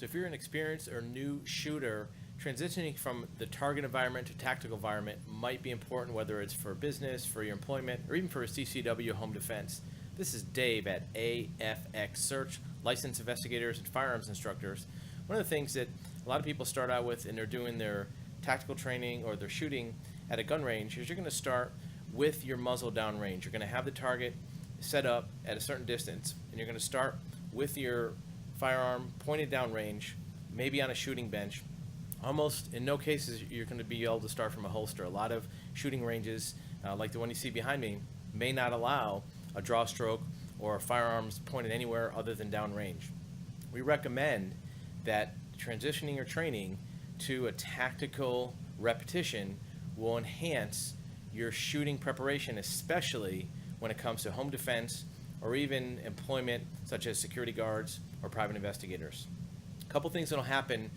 So if you're an experienced or new shooter, transitioning from the target environment to tactical environment might be important, whether it's for business, for your employment, or even for a CCW home defense. This is Dave at AFXSearch, licensed investigators and firearms instructors. One of the things that a lot of people start out with and they're doing their tactical training or they're shooting at a gun range is you're going to start with your muzzle down range. You're going to have the target set up at a certain distance, and you're going to start with your firearm pointed down range, maybe on a shooting bench. Almost in no cases you're going to be able to start from a holster. A lot of shooting ranges, like the one you see behind me, may not allow a draw stroke or firearms pointed anywhere other than down range. We recommend that transitioning your training to a tactical repetition will enhance your shooting preparation, especially when it comes to home defense or even employment such as security guards or private investigators. A couple things that will happen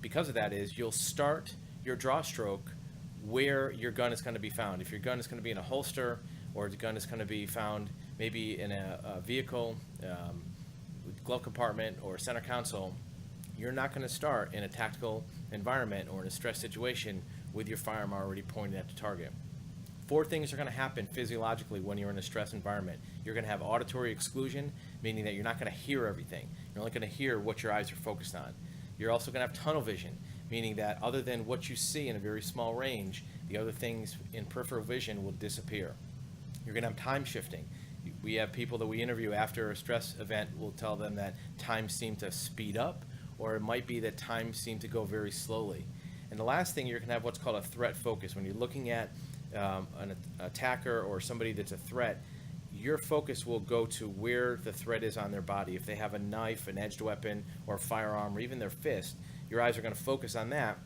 because of that is you'll start your draw stroke where your gun is going to be found. If your gun is going to be in a holster or the gun is going to be found maybe in a vehicle, glove compartment or center console, you're not going to start in a tactical environment or in a stress situation with your firearm already pointed at the target. 4 things are going to happen physiologically when you're in a stress environment. You're going to have auditory exclusion, meaning that you're not going to hear everything. You're only going to hear what your eyes are focused on. You're also going to have tunnel vision, meaning that other than what you see in a very small range, the other things in peripheral vision will disappear. You're going to have time shifting. We have people that we interview after a stress event. We'll tell them that time seemed to speed up, or it might be that time seemed to go very slowly. And the last thing, you're going to have what's called a threat focus. When you're looking at an attacker or somebody that's a threat, your focus will go to where the threat is on their body. If they have a knife, an edged weapon, or a firearm, or even their fist, your eyes are going to focus on that.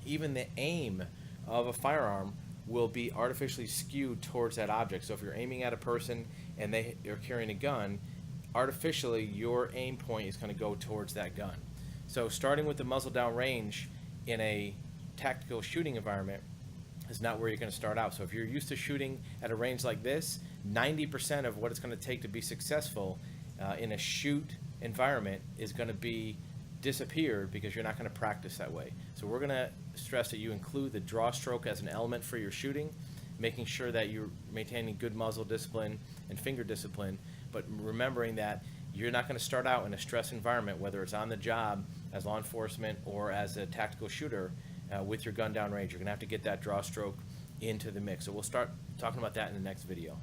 Even the aim of a firearm will be artificially skewed towards that object. So if you're aiming at a person and they are carrying a gun, artificially your aim point is going to go towards that gun. So starting with the muzzle down range in a tactical shooting environment is not where you're going to start out. So if you're used to shooting at a range like this, 90% of what it's going to take to be successful in a shoot environment is going to be disappeared because you're not going to practice that way. So we're going to stress that you include the draw stroke as an element for your shooting, making sure that you're maintaining good muzzle discipline and finger discipline, but remembering that you're not going to start out in a stress environment, whether it's on the job as law enforcement or as a tactical shooter with your gun down range. You're going to have to get that draw stroke into the mix. So we'll start talking about that in the next video.